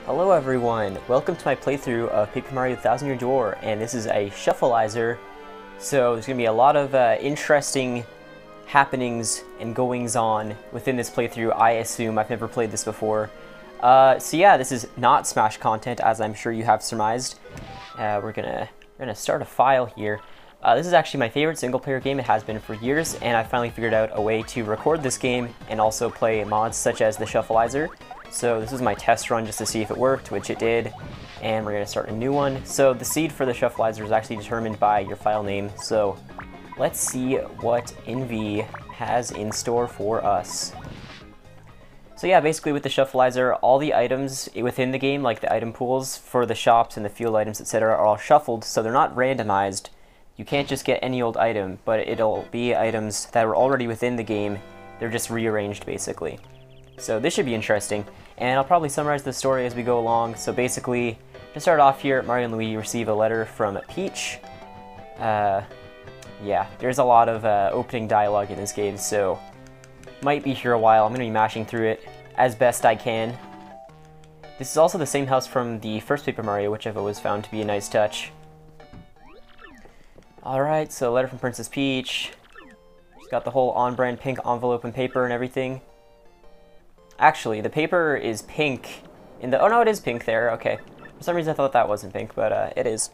Hello everyone, welcome to my playthrough of Paper Mario 1000 Year Door, and this is a Shufflizer, so there's going to be a lot of interesting happenings and goings-on within this playthrough. I assume. I've never played this before. So yeah, this is not Smash content, as I'm sure you have surmised. We're gonna start a file here. This is actually my favorite single-player game. It has been for years, and I finally figured out a way to record this game and also play mods such as the Shufflizer. So this is my test run just to see if it worked, which it did, and we're going to start a new one. So the seed for the Shufflizer is actually determined by your file name, so let's see what Envy has in store for us. So yeah, basically with the Shufflizer, all the items within the game, like the item pools for the shops and the field items, etc., are all shuffled, so they're not randomized. You can't just get any old item, but it'll be items that were already within the game. They're just rearranged, basically. So this should be interesting, and I'll probably summarize the story as we go along. So basically, to start off here, Mario and Luigi receive a letter from Peach. Yeah, there's a lot of opening dialogue in this game, so might be here a while. I'm going to be mashing through it as best I can. This is also the same house from the first Paper Mario, which I've always found to be a nice touch. Alright, so letter from Princess Peach. She's got the whole on-brand pink envelope and paper and everything. Actually, the paper is pink in the... Oh no, it is pink there, okay. For some reason I thought that wasn't pink, but it is.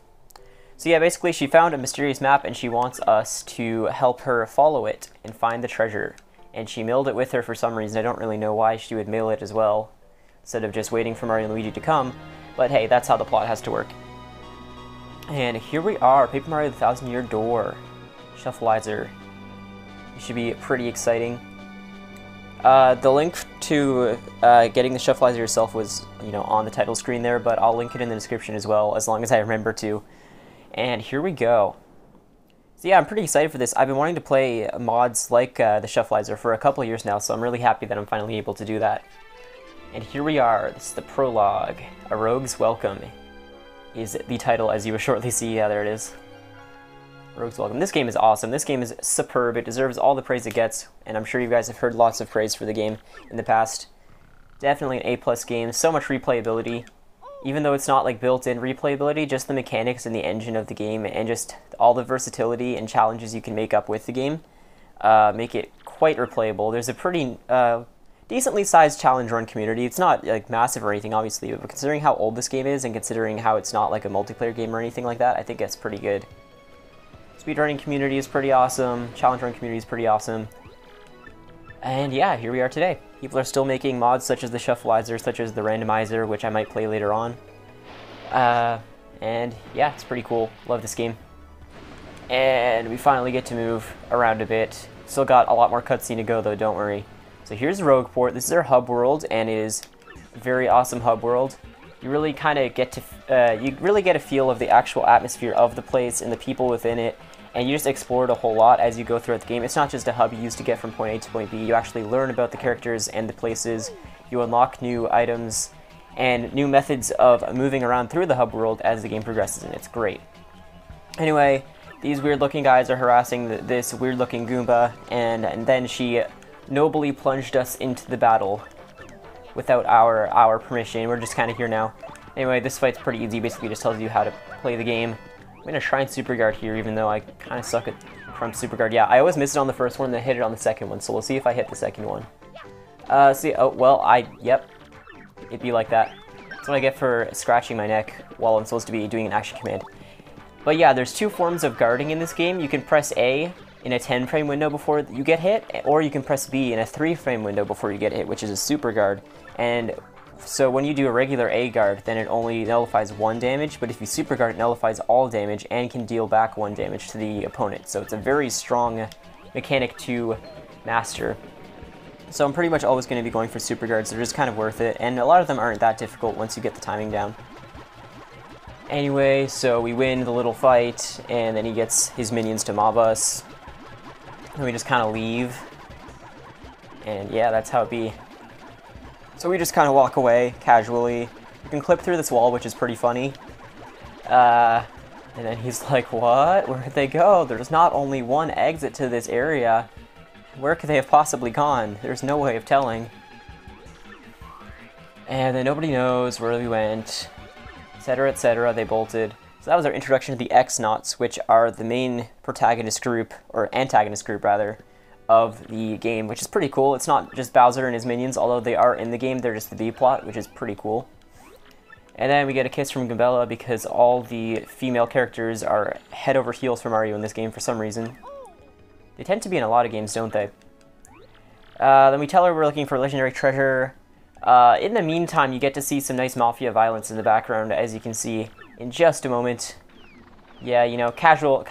So yeah, basically she found a mysterious map and she wants us to help her follow it and find the treasure. And she mailed it with her for some reason. I don't really know why she would mail it as well, instead of just waiting for Mario and Luigi to come. But hey, that's how the plot has to work. And here we are, Paper Mario 1000 Year Door. Shufflizer. It should be pretty exciting. The link to getting the Shufflizer yourself was, on the title screen there, but I'll link it in the description as well, as long as I remember to. And here we go. So yeah, I'm pretty excited for this. I've been wanting to play mods like the Shufflizer for a couple of years now, so I'm really happy that I'm finally able to do that. And here we are. This is the prologue. A Rogue's Welcome is the title, as you will shortly see. Yeah, there it is. Rogue's Welcome. This game is awesome. This game is superb. It deserves all the praise it gets, and I'm sure you guys have heard lots of praise for the game in the past. Definitely an A+ game. So much replayability. Even though it's not like built-in replayability, just the mechanics and the engine of the game and just all the versatility and challenges you can make up with the game make it quite replayable. There's a pretty decently sized challenge run community. It's not like massive or anything, obviously, but considering how old this game is and considering how it's not like a multiplayer game or anything like that, I think that's pretty good. Speedrunning community is pretty awesome. Challenge run community is pretty awesome. And yeah, here we are today. People are still making mods such as the Shufflizer, such as the randomizer, which I might play later on. And yeah, it's pretty cool. Love this game. And we finally get to move around a bit. Still got a lot more cutscene to go though, don't worry. So here's Rogueport. This is our hub world, and it is a very awesome hub world. You really kind of get to, you really get a feel of the actual atmosphere of the place and the people within it, and you just explore it a whole lot as you go throughout the game. It's not just a hub you use to get from point A to point B. You actually learn about the characters and the places. You unlock new items and new methods of moving around through the hub world as the game progresses, and it's great. Anyway, these weird-looking guys are harassing this weird-looking Goomba, and then she nobly plunged us into the battle without our permission. We're just kind of here now. Anyway, this fight's pretty easy. Basically just tells you how to play the game. I'm going to try and Super Guard here, even though I kind of suck at from Super Guard. Yeah, I always miss it on the first one, and then hit it on the second one, so we'll see if I hit the second one. See, oh, well, yep, it'd be like that. That's what I get for scratching my neck while I'm supposed to be doing an action command. But yeah, there's two forms of guarding in this game. You can press A in a 10-frame window before you get hit, or you can press B in a 3-frame window before you get hit, which is a Super Guard. And so when you do a regular A guard, then it only nullifies 1 damage, but if you Super Guard, it nullifies all damage and can deal back 1 damage to the opponent. So it's a very strong mechanic to master. So I'm pretty much always going to be going for Super Guards. They're just kind of worth it, and a lot of them aren't that difficult once you get the timing down. Anyway, so we win the little fight, and then he gets his minions to mob us. And we just kind of leave. And yeah, that's how it be. So we just kind of walk away, casually. You can clip through this wall, which is pretty funny. And then he's like, what? Where'd they go? There's not only one exit to this area. Where could they have possibly gone? There's no way of telling. And then nobody knows where we went, etc., etc. They bolted. So that was our introduction to the X-Nauts, which are the main protagonist group, or antagonist group rather, of the game, which is pretty cool. It's not just Bowser and his minions, although they are in the game, they're just the B-plot, which is pretty cool. And then we get a kiss from Goombella because all the female characters are head over heels for Mario in this game for some reason. They tend to be in a lot of games, don't they? Then we tell her we're looking for legendary treasure. In the meantime, you get to see some nice Mafia violence in the background, as you can see in just a moment. Yeah, you know, casual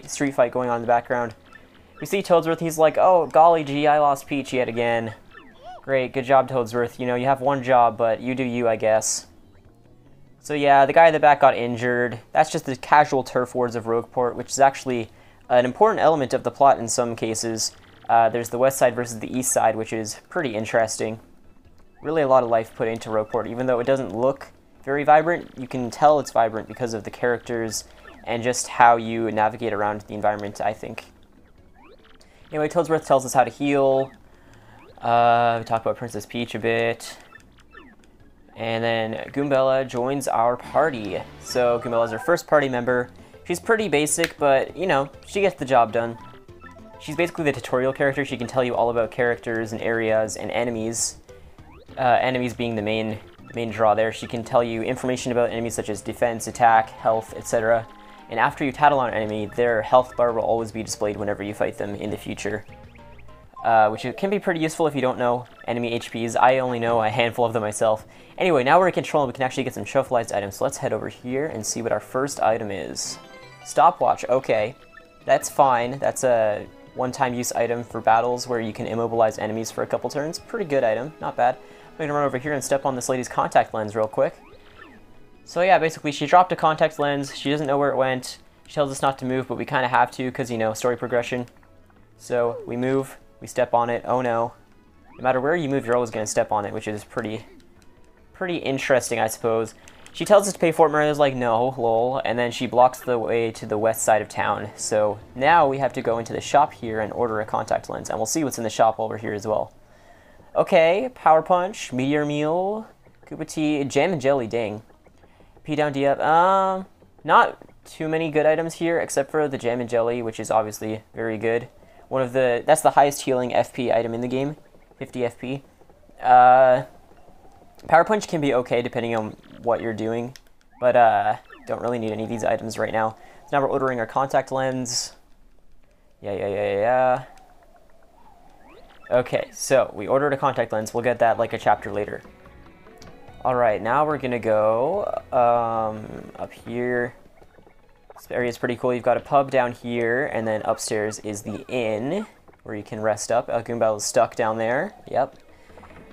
street fight going on in the background. We see Toadsworth, he's like, oh, golly gee, I lost Peach yet again. Great, good job, Toadsworth. You know, you have one job, but you do you, I guess. So yeah, the guy in the back got injured. That's just the casual turf wars of Rogueport, which is actually an important element of the plot in some cases. There's the west side versus the east side, which is pretty interesting. Really a lot of life put into Rogueport. Even though it doesn't look very vibrant, you can tell it's vibrant because of the characters and just how you navigate around the environment, I think. Anyway, Toadsworth tells us how to heal. We talk about Princess Peach a bit. And then Goombella joins our party. So Goombella's our first party member. She's pretty basic, but, you know, she gets the job done. She's basically the tutorial character. She can tell you all about characters and areas and enemies. Enemies being the main draw there. She can tell you information about enemies such as defense, attack, health, etc. And after you tattle on an enemy, their health bar will always be displayed whenever you fight them in the future. Which can be pretty useful if you don't know enemy HPs. I only know a handful of them myself. Anyway, now we're in control and we can actually get some shufflized items. So let's head over here and see what our first item is. Stopwatch, okay. That's fine. That's a one-time use item for battles where you can immobilize enemies for a couple turns. Pretty good item, not bad. I'm gonna run over here and step on this lady's contact lens real quick. So yeah, basically she dropped a contact lens. She doesn't know where it went. She tells us not to move, but we kind of have to because, you know, story progression. So we move. We step on it. Oh no. No matter where you move, you're always going to step on it, which is pretty interesting, I suppose. She tells us to pay for it, Mario's like, no, lol, and then she blocks the way to the west side of town. So now we have to go into the shop here and order a contact lens, and we'll see what's in the shop over here as well. Okay, Power Punch, Meteor Meal, Koopa Tea, Jam and Jelly, dang. P down, D up, not too many good items here, except for the Jam and Jelly, which is obviously very good. That's the highest healing FP item in the game, 50 FP. Power Punch can be okay depending on what you're doing, but don't really need any of these items right now. So now we're ordering our contact lens. Yeah. Okay, so we ordered a contact lens. We'll get that like a chapter later. Alright, now we're gonna go up here. This area is pretty cool. You've got a pub down here, and then upstairs is the inn, where you can rest up. Goombella is stuck down there. Yep.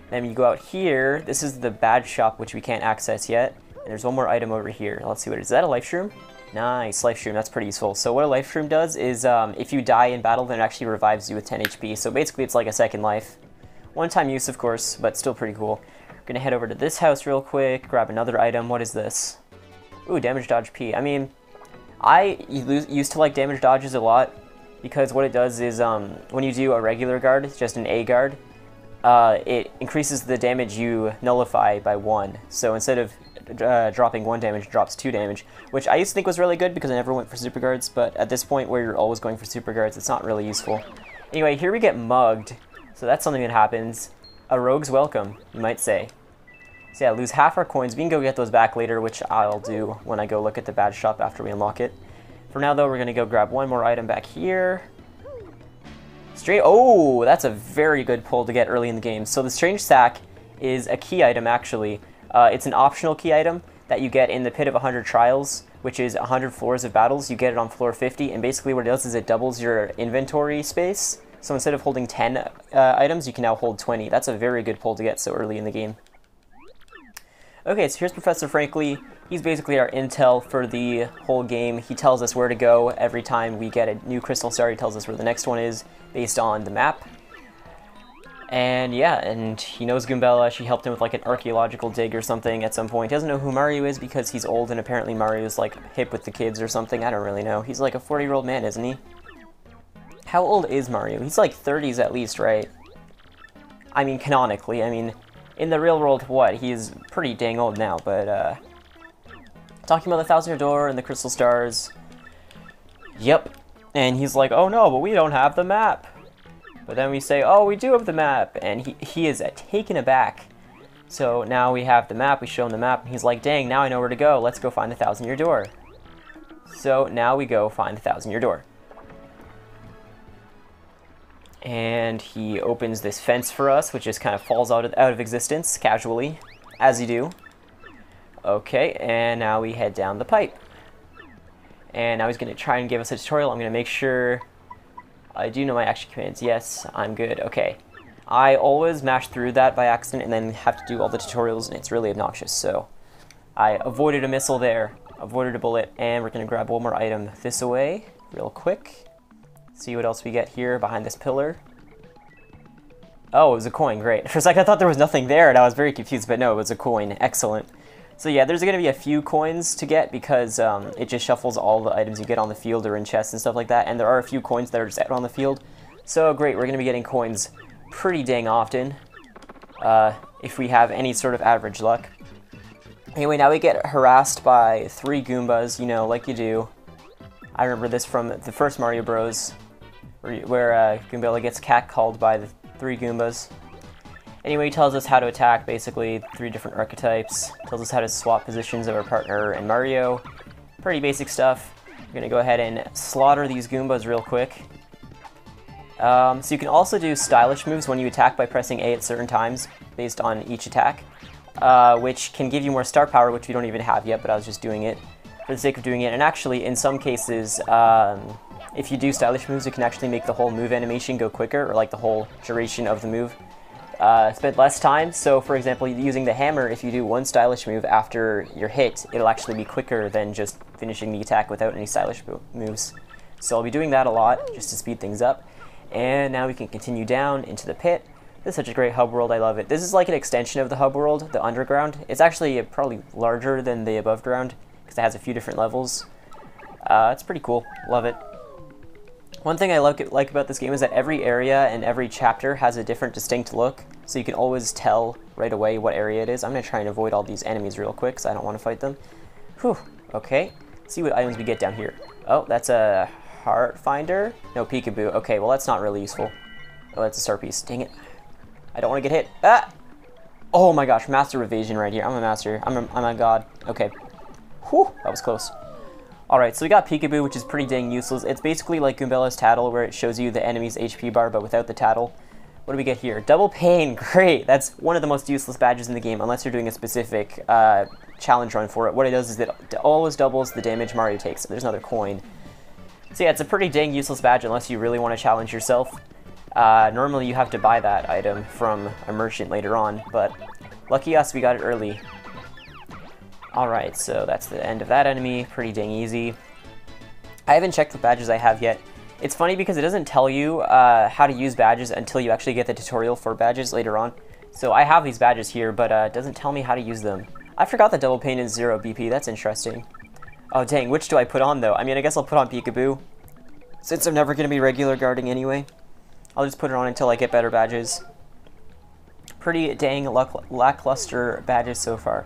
Then you go out here. This is the badge shop, which we can't access yet. And there's one more item over here. Let's see what it is. Is that a life shroom? Nice, life shroom. That's pretty useful. So what a life shroom does is, if you die in battle, then it actually revives you with 10 HP. So basically, it's like a second life. One-time use, of course, but still pretty cool. We're gonna head over to this house real quick, grab another item. What is this? Ooh, damage dodge P. I mean, I used to like damage dodges a lot because what it does is when you do a regular guard, it's just an A guard, it increases the damage you nullify by 1. So instead of dropping 1 damage, it drops 2 damage, which I used to think was really good because I never went for super guards, but at this point where you're always going for super guards, it's not really useful. Anyway, here we get mugged, so that's something that happens. A rogue's welcome, you might say. So yeah, lose half our coins. We can go get those back later, which I'll do when I go look at the badge shop after we unlock it. For now, though, we're going to go grab one more item back here. Oh, that's a very good pull to get early in the game. So the Strange Sack is a key item, actually. It's an optional key item that you get in the Pit of 100 Trials, which is 100 floors of battles. You get it on floor 50, and basically what it does is it doubles your inventory space. So instead of holding 10 items, you can now hold 20. That's a very good pull to get so early in the game. Okay, so here's Professor Frankly. He's basically our intel for the whole game. He tells us where to go every time we get a new crystal star. He tells us where the next one is based on the map. And yeah, and he knows Goombella. She helped him with like an archaeological dig or something at some point. He doesn't know who Mario is because he's old and apparently Mario's like hip with the kids or something. I don't really know. He's like a 40-year-old man, isn't he? How old is Mario? He's like 30s at least, right? I mean, canonically. I mean, in the real world, what? He's pretty dang old now, but, talking about the 1,000-year door and the crystal stars. Yep. And he's like, oh no, but we don't have the map. But then we say, oh, we do have the map. And he is taken aback. So now we have the map, we show him the map, and he's like, dang, now I know where to go. Let's go find the 1,000-year door. So now we go find the 1,000-year door. And he opens this fence for us, which just kind of falls out of existence, casually, as you do. Okay, and now we head down the pipe. And now he's going to try and give us a tutorial. I'm going to make sure I do know my action commands. Yes, I'm good. Okay. I always mash through that by accident and then have to do all the tutorials, and it's really obnoxious. So I avoided a missile there, avoided a bullet, and we're going to grab one more item this way real quick. See what else we get here behind this pillar. Oh, it was a coin. Great. For a second I thought there was nothing there, and I was very confused, but no, it was a coin. Excellent. So yeah, there's going to be a few coins to get because it just shuffles all the items you get on the field or in chests and stuff like that, and there are a few coins that are just out on the field. So great, we're going to be getting coins pretty dang often if we have any sort of average luck. Anyway, now we get harassed by 3 Goombas, you know, like you do. I remember this from the first Mario Bros. Where Goombella gets catcalled by the 3 Goombas. Anyway, he tells us how to attack, basically 3 different archetypes. Tells us how to swap positions of our partner and Mario. Pretty basic stuff. We're going to go ahead and slaughter these Goombas real quick. So you can also do stylish moves when you attack by pressing A at certain times, based on each attack, which can give you more star power, which we don't even have yet, but I was just doing it for the sake of doing it. And actually, in some cases, if you do stylish moves, it can actually make the whole move animation go quicker, or like the whole duration of the move spend less time. So for example, using the hammer, if you do one stylish move after you're hit, it'll actually be quicker than just finishing the attack without any stylish moves. So I'll be doing that a lot, just to speed things up. And now we can continue down into the pit. This is such a great hub world, I love it. This is like an extension of the hub world, the underground. It's actually probably larger than the above ground, because it has a few different levels. It's pretty cool, love it. One thing I like about this game is that every area and every chapter has a different distinct look, so you can always tell right away what area it is. I'm going to try and avoid all these enemies real quick, because I don't want to fight them. Whew, okay. Let's see what items we get down here. Oh, that's a heart finder? No, peekaboo. Okay, well that's not really useful. Oh, that's a star piece. Dang it. I don't want to get hit. Ah! Oh my gosh, master evasion right here. I'm a master. I'm a god. Okay. Whew, that was close. Alright, so we got peekaboo, which is pretty dang useless. It's basically like Goombella's tattle, where it shows you the enemy's HP bar, but without the tattle. What do we get here? Double pain. Great. That's one of the most useless badges in the game, unless you're doing a specific challenge run for it. What it does is that it always doubles the damage Mario takes. There's another coin. So yeah, it's a pretty dang useless badge unless you really want to challenge yourself. Normally you have to buy that item from a merchant later on, but lucky us, we got it early. Alright, so that's the end of that enemy. Pretty dang easy. I haven't checked what badges I have yet. It's funny because it doesn't tell you how to use badges until you actually get the tutorial for badges later on. So I have these badges here, but it doesn't tell me how to use them. I forgot that double pain is 0 BP. That's interesting. Oh dang, which do I put on though? I mean, I guess I'll put on peekaboo, since I'm never going to be regular guarding anyway. I'll just put it on until I get better badges. Pretty dang lackluster badges so far.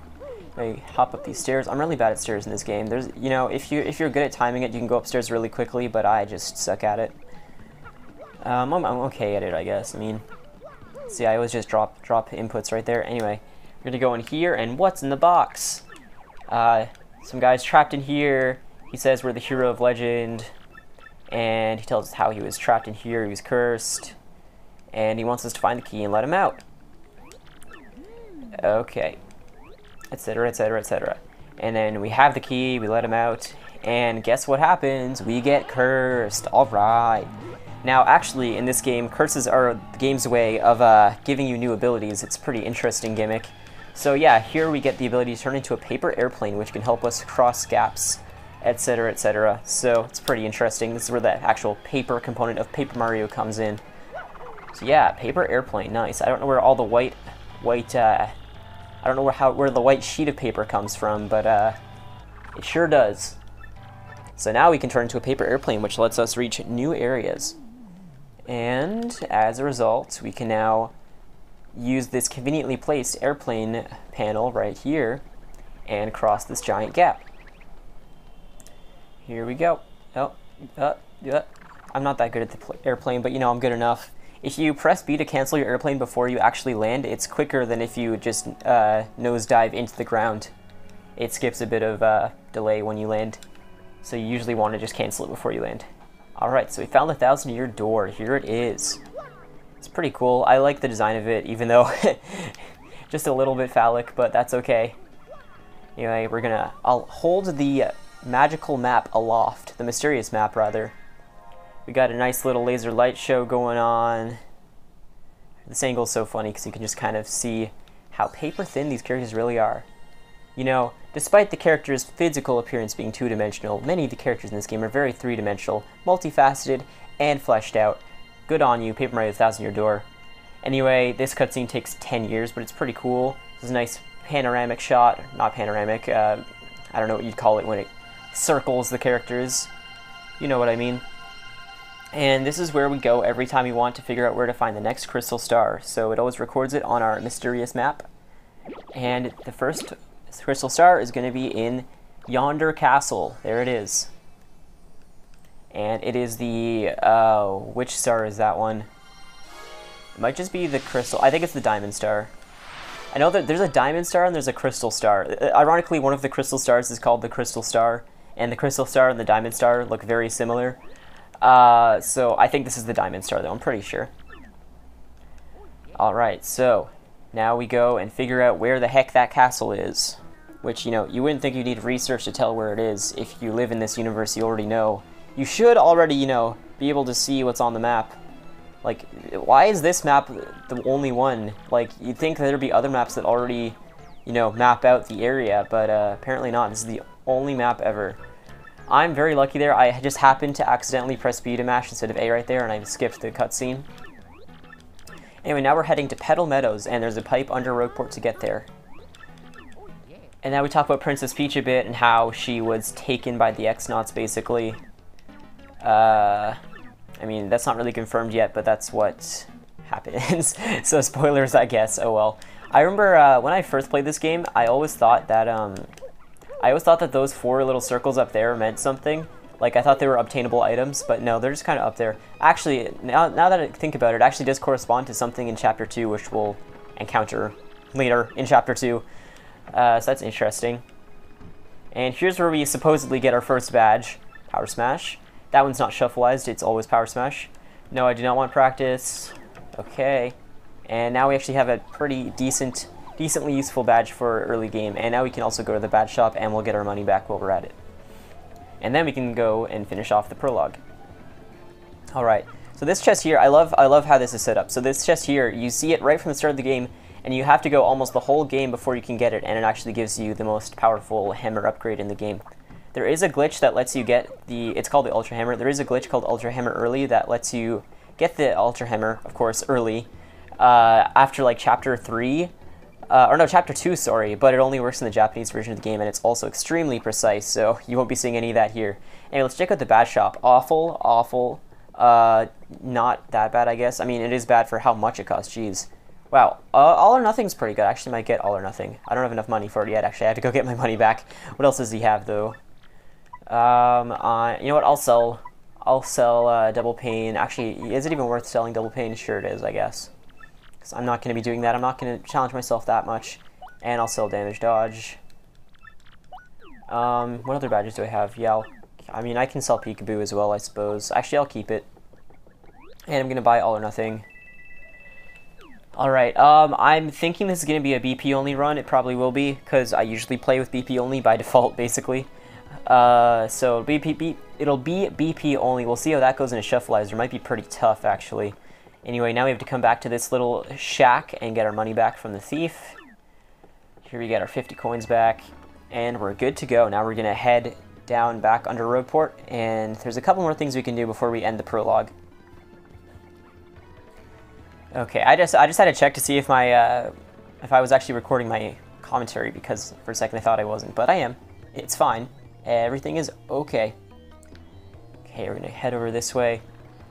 I hop up these stairs. I'm really bad at stairs in this game. There's, you know, if you're good at timing it, you can go upstairs really quickly, but I just suck at it. I'm okay at it, I guess. I mean, see, I always just drop inputs right there. Anyway, we're gonna go in here, and what's in the box? Some guy's trapped in here. He says we're the hero of legend, and he tells us how he was trapped in here. He was cursed, and he wants us to find the key and let him out. Okay. Etc, etc, etc. And then we have the key, we let him out, and guess what happens? We get cursed. Alright. Now, actually, in this game, curses are the game's way of giving you new abilities. It's a pretty interesting gimmick. So yeah, here we get the ability to turn into a paper airplane, which can help us cross gaps, etc, etc. So it's pretty interesting. This is where the actual paper component of Paper Mario comes in. So yeah, paper airplane, nice. I don't know where all the I don't know where the white sheet of paper comes from, but it sure does. So now we can turn into a paper airplane, which lets us reach new areas. And as a result, we can now use this conveniently placed airplane panel right here and cross this giant gap. Here we go. Oh, yeah. I'm not that good at the airplane, but you know, I'm good enough. If you press B to cancel your airplane before you actually land, it's quicker than if you just nosedive into the ground. It skips a bit of delay when you land, so you usually want to just cancel it before you land. Alright, so we found the 1,000-year door. Here it is. It's pretty cool. I like the design of it, even though just a little bit phallic, but that's okay. Anyway, I'll hold the magical map aloft, the mysterious map rather. We got a nice little laser light show going on. This angle's so funny because you can just kind of see how paper thin these characters really are. You know, despite the character's physical appearance being two-dimensional, many of the characters in this game are very three-dimensional, multifaceted, and fleshed out. Good on you, Paper Mario 1,000-Year Door. Anyway, this cutscene takes 10 years, but it's pretty cool. This is a nice panoramic shot. Not panoramic, I don't know what you'd call it when it circles the characters. You know what I mean. And this is where we go every time we want to figure out where to find the next crystal star. So it always records it on our mysterious map. And the first crystal star is going to be in yonder castle. There it is. And it is the, which star is that one? It might just be the crystal. I think it's the diamond star. I know that there's a diamond star and there's a crystal star. Ironically, one of the crystal stars is called the crystal star. And the crystal star and the diamond star look very similar. So I think this is the diamond star though, I'm pretty sure. Alright, so now we go and figure out where the heck that castle is. Which, you know, you wouldn't think you need research to tell where it is. If you live in this universe, you already know. You should already, you know, be able to see what's on the map. Like, why is this map the only one? Like, you'd think there'd be other maps that already, you know, map out the area, but apparently not. This is the only map ever. I'm very lucky there. I just happened to accidentally press B to mash instead of A right there, and I skipped the cutscene. Anyway, now we're heading to Petal Meadows, and there's a pipe under Rogueport to get there. And now we talk about Princess Peach a bit, and how she was taken by the X-Nauts, basically. I mean, that's not really confirmed yet, but that's what happens. So spoilers, I guess. Oh well. I remember when I first played this game, I always thought that those 4 little circles up there meant something. Like, I thought they were obtainable items, but no, they're just kind of up there. Actually, now that I think about it, it actually does correspond to something in Chapter 2, which we'll encounter later in Chapter 2. So that's interesting. And here's where we supposedly get our first badge, Power Smash. That one's not shuffleized, it's always Power Smash. No, I do not want practice. Okay. And now we actually have a pretty decently useful badge for early game, and now we can also go to the badge shop and we'll get our money back while we're at it. And then we can go and finish off the prologue. Alright, so this chest here, I love how this is set up. So this chest here, you see it right from the start of the game, and you have to go almost the whole game before you can get it, and it actually gives you the most powerful hammer upgrade in the game. There is a glitch that lets you get it's called the Ultra Hammer. There is a glitch called Ultra Hammer Early that lets you get the Ultra Hammer, of course, early, after like Chapter 3. Or no, Chapter 2, sorry, but it only works in the Japanese version of the game, and it's also extremely precise, so you won't be seeing any of that here. Anyway, let's check out the badge shop. Awful, not that bad, I guess. I mean, it is bad for how much it costs, jeez. Wow, All or Nothing's pretty good. I actually might get All or Nothing. I don't have enough money for it yet, actually. I have to go get my money back. What else does he have, though? You know what, I'll sell Double Pain. Actually, is it even worth selling Double Pain? Sure it is, I guess. I'm not going to be doing that. I'm not going to challenge myself that much. And I'll sell Damage Dodge. What other badges do I have? Yeah, I mean, I can sell Peekaboo as well, I suppose. Actually, I'll keep it. And I'm going to buy All or Nothing. Alright, I'm thinking this is going to be a BP only run. It probably will be, because I usually play with BP only by default, basically. So it'll be BP only. We'll see how that goes in a Shufflizer. It might be pretty tough, actually. Anyway, now we have to come back to this little shack and get our money back from the thief. Here we get our 50 coins back, and we're good to go. Now we're going to head down back under Rogueport, and there's a couple more things we can do before we end the prologue. Okay, I just had to check to see if I was actually recording my commentary, because for a second I thought I wasn't, but I am. It's fine. Everything is okay. Okay, we're going to head over this way.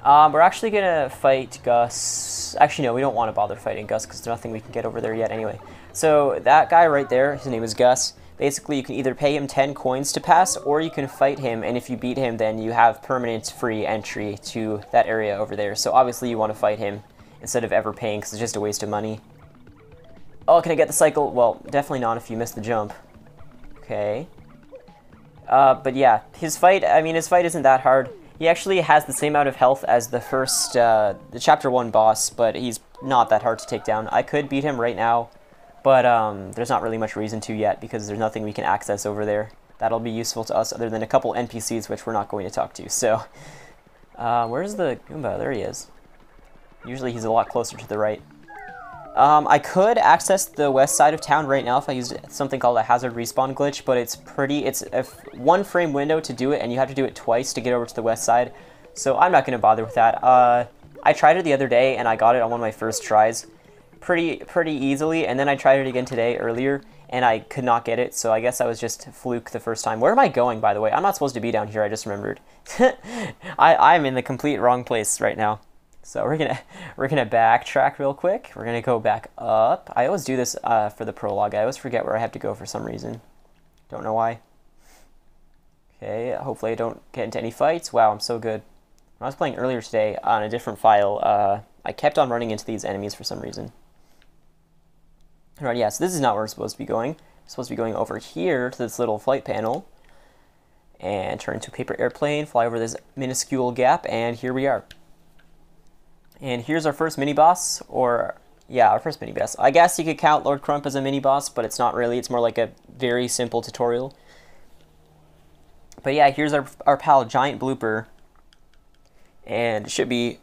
We're actually gonna fight Gus. Actually, no, we don't want to bother fighting Gus because there's nothing we can get over there yet anyway. So that guy right there, his name is Gus. Basically, you can either pay him 10 coins to pass, or you can fight him, and if you beat him, then you have permanent free entry to that area over there. So obviously you want to fight him instead of ever paying, because it's just a waste of money. Oh, can I get the cycle? Well, definitely not if you miss the jump. Okay. But yeah, his fight isn't that hard. He actually has the same amount of health as the first, the Chapter 1 boss, but he's not that hard to take down. I could beat him right now, but there's not really much reason to yet, because there's nothing we can access over there that'll be useful to us other than a couple NPCs, which we're not going to talk to. So, where's the Goomba? There he is. Usually he's a lot closer to the right. I could access the west side of town right now if I used something called a hazard respawn glitch, but it's a 1 frame window to do it, and you have to do it twice to get over to the west side, so I'm not going to bother with that. I tried it the other day, and I got it on one of my first tries pretty easily, and then I tried it again today earlier, and I could not get it, so I guess I was just fluke the first time. Where am I going, by the way? I'm not supposed to be down here, I just remembered. I'm in the complete wrong place right now. So we're gonna backtrack real quick. We're gonna go back up. I always do this for the prologue. I always forget where I have to go for some reason. Don't know why. Okay, hopefully I don't get into any fights. Wow, I'm so good. When I was playing earlier today on a different file, I kept on running into these enemies for some reason. Alright, yeah, so this is not where we're supposed to be going. We're supposed to be going over here to this little flight panel. And turn into a paper airplane, fly over this minuscule gap, and here we are. And here's our first mini-boss, or, yeah, our first mini-boss. I guess you could count Lord Crump as a mini-boss, but it's not really. It's more like a very simple tutorial. But yeah, here's our pal, Giant Blooper. And it should be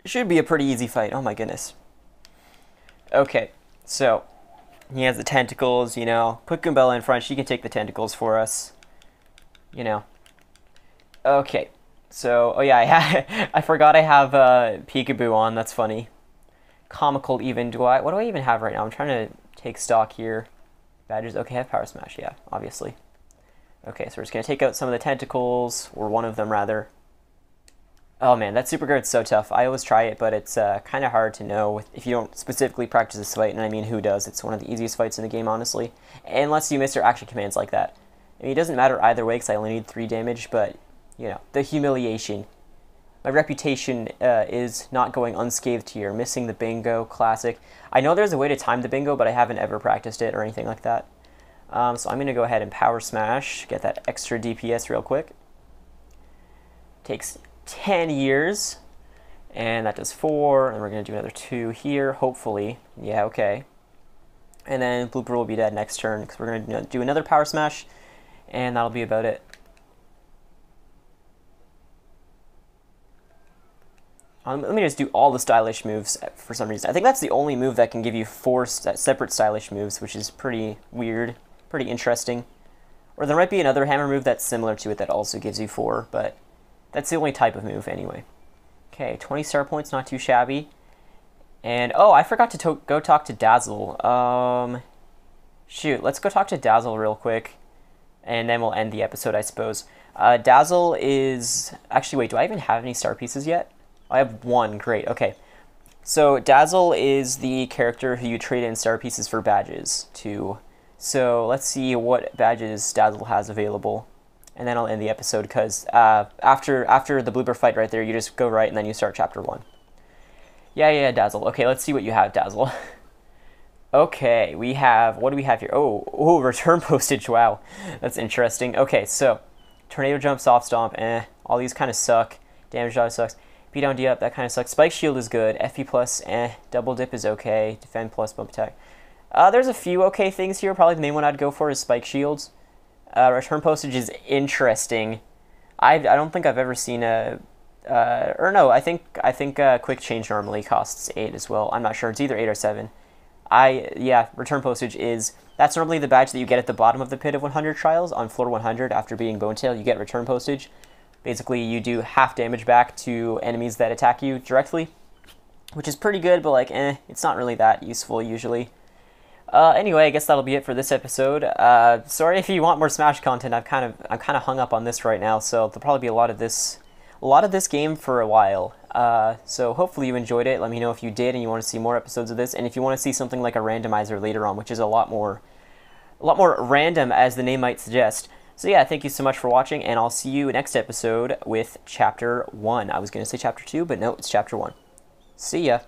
a pretty easy fight. Oh my goodness. Okay, so, he has the tentacles, you know. Put Goombella in front, she can take the tentacles for us. You know. Okay. So, oh yeah, I forgot I have Peekaboo on, that's funny. Comical even, what do I even have right now? I'm trying to take stock here. Badges, okay, I have Power Smash, yeah, obviously. Okay, so we're just going to take out some of the tentacles, or one of them rather. Oh man, that super guard's so tough. I always try it, but it's kind of hard to know if you don't specifically practice this fight, and I mean, who does? It's one of the easiest fights in the game, honestly. Unless you miss your action commands like that. I mean, it doesn't matter either way, because I only need 3 damage, but... you know, the humiliation. My reputation is not going unscathed here. Missing the bingo, classic. I know there's a way to time the bingo, but I haven't ever practiced it or anything like that. So I'm going to go ahead and Power Smash, get that extra DPS real quick. Takes 10 years, and that does 4, and we're going to do another 2 here, hopefully. Yeah, okay. And then Blooper will be dead next turn, because we're going to do another Power Smash, and that'll be about it. Let me just do all the stylish moves for some reason. I think that's the only move that can give you 4 separate stylish moves, which is pretty weird, pretty interesting. Or there might be another hammer move that's similar to it that also gives you 4, but that's the only type of move anyway. Okay, 20 star points, not too shabby. And, oh, I forgot to go talk to Dazzle. Shoot, let's go talk to Dazzle real quick, and then we'll end the episode, I suppose. Dazzle is... actually, wait, do I even have any star pieces yet? I have 1, great, okay. So Dazzle is the character who you trade in star pieces for badges to. So let's see what badges Dazzle has available. And then I'll end the episode, because after the Blooper fight right there, you just go right and then you start Chapter 1. Yeah, Dazzle. Okay, let's see what you have, Dazzle. Okay, we have, what do we have here? Oh, return postage, wow. That's interesting. Okay, so, Tornado Jump, Soft Stomp, all these kind of suck. Damage Dodge sucks. Beat down, D up, that kind of sucks. Spike Shield is good. FP plus, Double Dip is okay. Defend plus, Bump Attack. There's a few okay things here. Probably the main one I'd go for is Spike Shields. Return Postage is interesting. I don't think I've ever seen a... or no, I think Quick Change normally costs 8 as well. I'm not sure. It's either 8 or 7. Yeah, Return Postage is... that's normally the badge that you get at the bottom of the Pit of 100 Trials. On floor 100, after beating Bonetail, you get Return Postage. Basically, you do half damage back to enemies that attack you directly, which is pretty good, but like, it's not really that useful usually. Anyway, I guess that'll be it for this episode. Sorry if you want more Smash content. I'm kind of hung up on this right now, so there'll probably be a lot a lot of this game for a while. So hopefully you enjoyed it. Let me know if you did and you want to see more episodes of this, and if you want to see something like a randomizer later on, which is a lot more random, as the name might suggest. So yeah, thank you so much for watching, and I'll see you next episode with Chapter 1. I was going to say Chapter 2, but no, it's Chapter 1. See ya!